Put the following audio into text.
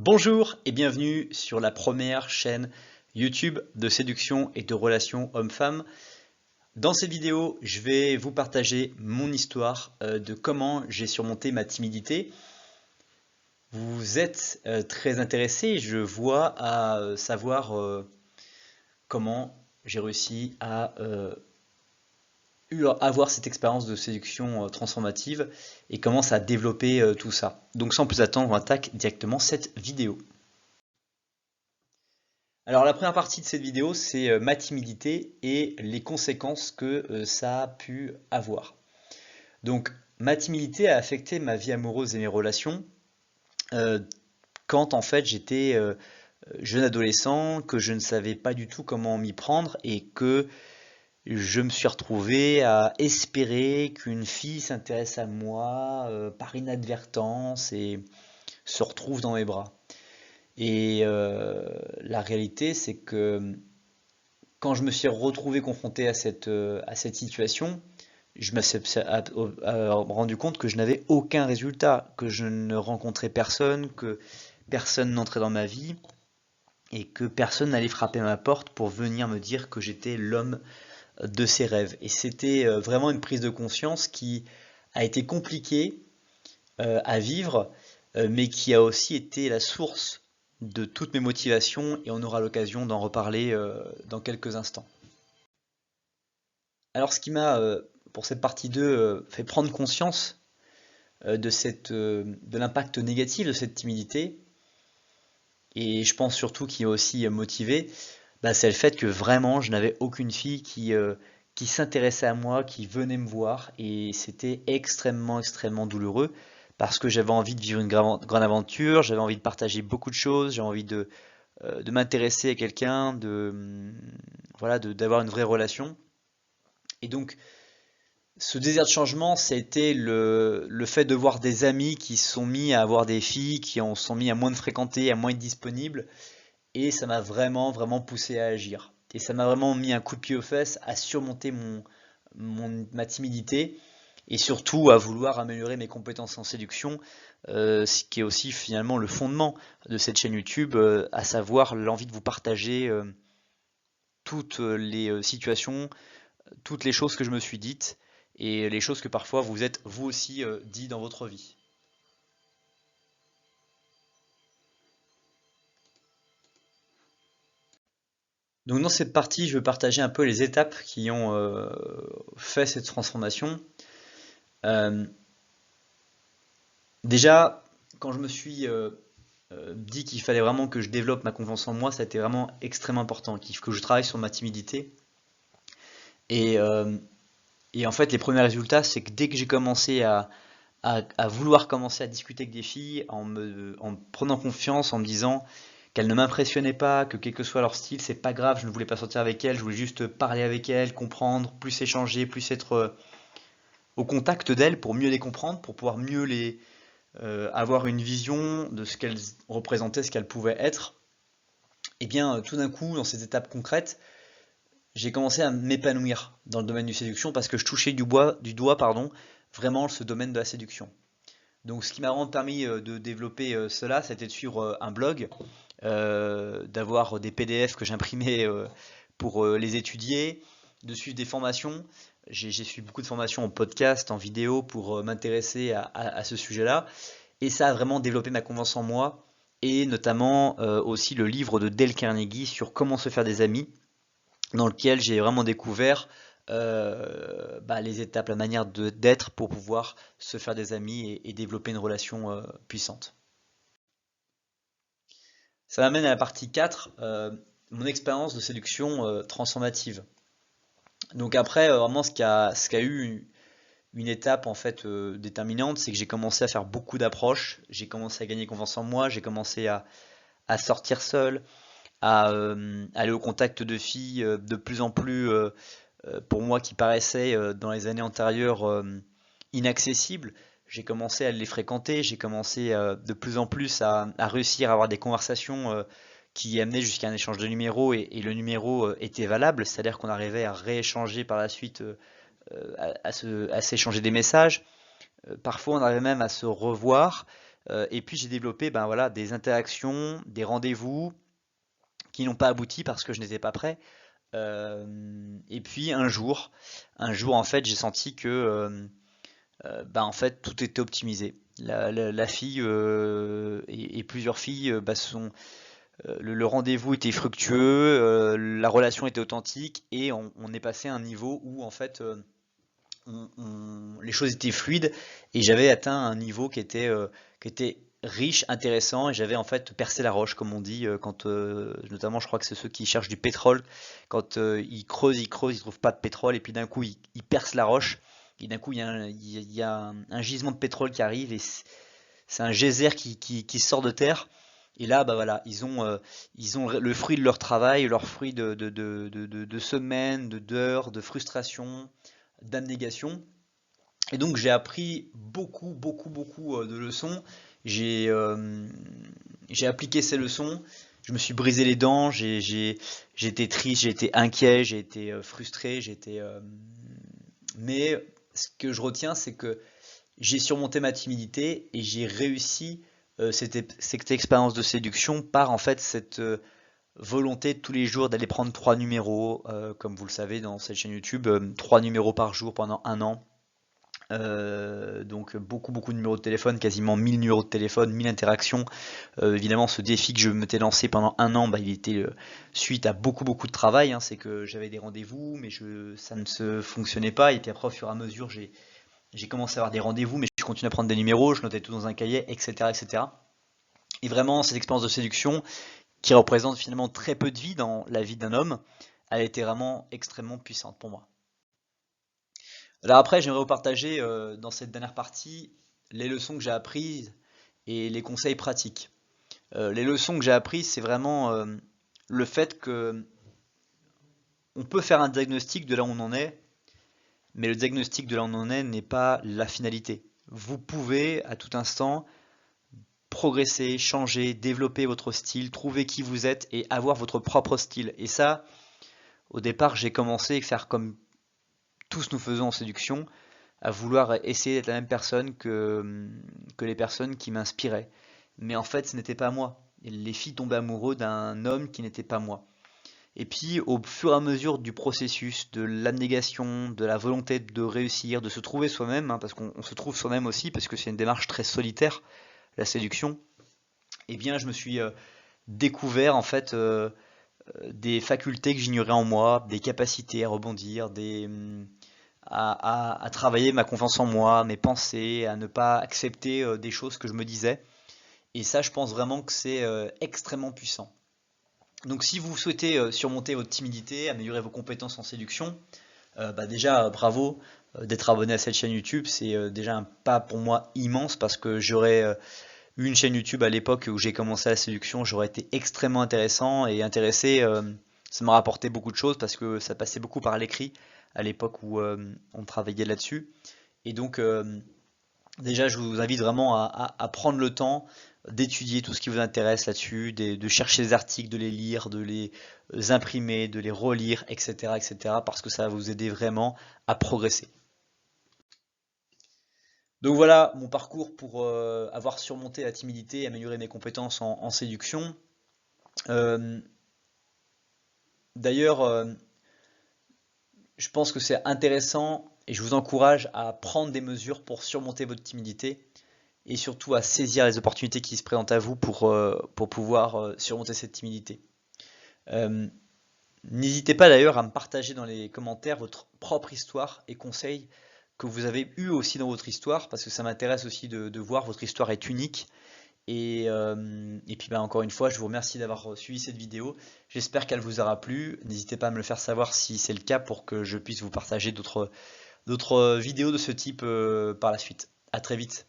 Bonjour et bienvenue sur la première chaîne YouTube de séduction et de relations hommes-femmes. Dans cette vidéo, je vais vous partager mon histoire de comment j'ai surmonté ma timidité. Vous êtes très intéressé, je vois, à savoir comment j'ai réussi à avoir cette expérience de séduction transformative et comment ça a développé tout ça. Donc sans plus attendre, on attaque directement cette vidéo. Alors la première partie de cette vidéo, c'est ma timidité et les conséquences que ça a pu avoir. Donc ma timidité a affecté ma vie amoureuse et mes relations euh, quand en fait j'étais jeune adolescent, que je ne savais pas du tout comment m'y prendre et que je me suis retrouvé à espérer qu'une fille s'intéresse à moi par inadvertance et se retrouve dans mes bras. Et la réalité, c'est que quand je me suis retrouvé confronté à cette situation, je me suis rendu compte que je n'avais aucun résultat, que je ne rencontrais personne, que personne n'entrait dans ma vie et que personne n'allait frapper à ma porte pour venir me dire que j'étais l'homme de ses rêves. Et c'était vraiment une prise de conscience qui a été compliquée à vivre, mais qui a aussi été la source de toutes mes motivations et on aura l'occasion d'en reparler dans quelques instants. Alors ce qui m'a, pour cette partie 2, fait prendre conscience de l'impact négatif de cette timidité, et je pense surtout qui m'a aussi motivé, bah, c'est le fait que vraiment je n'avais aucune fille qui s'intéressait à moi, qui venait me voir, et c'était extrêmement douloureux, parce que j'avais envie de vivre une grande aventure, j'avais envie de partager beaucoup de choses, j'avais envie de m'intéresser à quelqu'un, voilà, d'avoir une vraie relation. Et donc, ce désir de changement, ça a été le fait de voir des amis qui se sont mis à avoir des filles, qui en sont mis à moins de fréquenter, à moins être disponibles, et ça m'a vraiment poussé à agir. Et ça m'a vraiment mis un coup de pied aux fesses à surmonter ma timidité et surtout à vouloir améliorer mes compétences en séduction, ce qui est aussi finalement le fondement de cette chaîne YouTube, à savoir l'envie de vous partager toutes les situations, toutes les choses que je me suis dites et les choses que parfois vous êtes vous aussi dit dans votre vie. Donc dans cette partie, je veux partager un peu les étapes qui ont fait cette transformation. Euh, Déjà, quand je me suis dit qu'il fallait vraiment que je développe ma confiance en moi, ça a été vraiment extrêmement important, qu'il faut que je travaille sur ma timidité. Et, euh, et en fait, les premiers résultats, c'est que dès que j'ai commencé à vouloir commencer à discuter avec des filles, en prenant confiance, en me disant qu'elles ne m'impressionnaient pas, que quel que soit leur style, c'est pas grave, je ne voulais pas sortir avec elles, je voulais juste parler avec elles, comprendre, plus échanger, plus être au contact d'elles pour mieux les comprendre, pour pouvoir mieux avoir une vision de ce qu'elles représentaient, ce qu'elles pouvaient être. Et bien, tout d'un coup, dans ces étapes concrètes, j'ai commencé à m'épanouir dans le domaine du séduction parce que je touchais du doigt, pardon, vraiment ce domaine de la séduction. Donc, ce qui m'a vraiment permis de développer cela, c'était de suivre un blog, d'avoir des PDF que j'imprimais pour les étudier, de suivre des formations. J'ai suivi beaucoup de formations en podcast, en vidéo pour m'intéresser à ce sujet-là. Et ça a vraiment développé ma confiance en moi et notamment aussi le livre de Dale Carnegie sur comment se faire des amis, dans lequel j'ai vraiment découvert les étapes, la manière d'être pour pouvoir se faire des amis et développer une relation puissante. Ça m'amène à la partie 4, mon expérience de séduction transformative. Donc après, vraiment ce qui a eu une étape en fait déterminante, c'est que j'ai commencé à faire beaucoup d'approches, j'ai commencé à gagner confiance en moi, j'ai commencé à sortir seul, à aller au contact de filles de plus en plus, pour moi, qui paraissaient dans les années antérieures inaccessibles. J'ai commencé à les fréquenter, j'ai commencé de plus en plus à réussir à avoir des conversations qui amenaient jusqu'à un échange de numéros et le numéro était valable, c'est-à-dire qu'on arrivait à rééchanger par la suite, à s'échanger des messages. Parfois, on arrivait même à se revoir, Et puis j'ai développé ben, voilà, des interactions, des rendez-vous qui n'ont pas abouti parce que je n'étais pas prêt. Et puis un jour en fait, j'ai senti que bah, en fait, tout était optimisé. La fille et plusieurs filles bah, le rendez-vous était fructueux, la relation était authentique et on est passé à un niveau où en fait les choses étaient fluides et j'avais atteint un niveau qui était riche, intéressant et j'avais en fait percé la roche comme on dit quand notamment je crois que c'est ceux qui cherchent du pétrole quand ils creusent, ils trouvent pas de pétrole et puis d'un coup ils percent la roche et d'un coup il y a un gisement de pétrole qui arrive et c'est un geyser qui sort de terre et là bah voilà ils ont le fruit de leur travail, leur fruit de semaines, d'heures, de frustration, d'abnégation. Et donc j'ai appris beaucoup de leçons. J'ai j'ai appliqué ces leçons. Je me suis brisé les dents. J'ai été triste, j'ai été inquiet, j'ai été frustré, j'ai été. Mais ce que je retiens, c'est que j'ai surmonté ma timidité et j'ai réussi cette expérience de séduction par en fait cette volonté de tous les jours d'aller prendre 3 numéros, comme vous le savez dans cette chaîne YouTube, 3 numéros par jour pendant un an. Donc beaucoup de numéros de téléphone, quasiment 1000 numéros de téléphone, 1000 interactions. Évidemment, ce défi que je m'étais lancé pendant un an, bah, il était suite à beaucoup de travail. Hein. C'est que j'avais des rendez-vous, mais ça ne se fonctionnait pas. Et puis après, au fur et à mesure, j'ai commencé à avoir des rendez-vous, mais je continuais à prendre des numéros, je notais tout dans un cahier, etc., etc. Et vraiment, cette expérience de séduction, qui représente finalement très peu de vie dans la vie d'un homme, elle a été vraiment extrêmement puissante pour moi. Alors après, j'aimerais vous partager dans cette dernière partie les leçons que j'ai apprises et les conseils pratiques. Les leçons que j'ai apprises, c'est vraiment le fait que on peut faire un diagnostic de là où on en est, mais le diagnostic de là où on en est n'est pas la finalité. Vous pouvez à tout instant progresser, changer, développer votre style, trouver qui vous êtes et avoir votre propre style. Et ça, au départ, j'ai commencé à faire comme tous nous faisons en séduction, à vouloir essayer d'être la même personne que les personnes qui m'inspiraient. Mais en fait, ce n'était pas moi. Les filles tombaient amoureuses d'un homme qui n'était pas moi. Et puis, au fur et à mesure du processus, de l'abnégation, de la volonté de réussir, de se trouver soi-même, hein, parce qu'on se trouve soi-même aussi, parce que c'est une démarche très solitaire, la séduction, eh bien, je me suis découvert en fait des facultés que j'ignorais en moi, des capacités à rebondir, à travailler ma confiance en moi, mes pensées, à ne pas accepter des choses que je me disais. Et ça, je pense vraiment que c'est extrêmement puissant. Donc si vous souhaitez surmonter votre timidité, améliorer vos compétences en séduction, bah déjà bravo d'être abonné à cette chaîne YouTube. C'est déjà un pas pour moi immense parce que j'aurais eu une chaîne YouTube à l'époque où j'ai commencé la séduction, j'aurais été extrêmement intéressant et intéressé. Ça m'a rapporté beaucoup de choses parce que ça passait beaucoup par l'écrit à l'époque où on travaillait là-dessus. Et donc déjà, je vous invite vraiment à prendre le temps d'étudier tout ce qui vous intéresse là-dessus, de chercher les articles, de les lire, de les imprimer, de les relire, etc., etc., parce que ça va vous aider vraiment à progresser. Donc voilà mon parcours pour avoir surmonté la timidité et améliorer mes compétences en séduction. Euh, D'ailleurs, je pense que c'est intéressant et je vous encourage à prendre des mesures pour surmonter votre timidité et surtout à saisir les opportunités qui se présentent à vous pour pouvoir surmonter cette timidité. Euh, N'hésitez pas d'ailleurs à me partager dans les commentaires votre propre histoire et conseils que vous avez eu aussi dans votre histoire, parce que ça m'intéresse aussi de voir votre histoire est unique. Et puis bah, encore une fois, je vous remercie d'avoir suivi cette vidéo. J'espère qu'elle vous aura plu. N'hésitez pas à me le faire savoir si c'est le cas pour que je puisse vous partager d'autres vidéos de ce type par la suite. À très vite.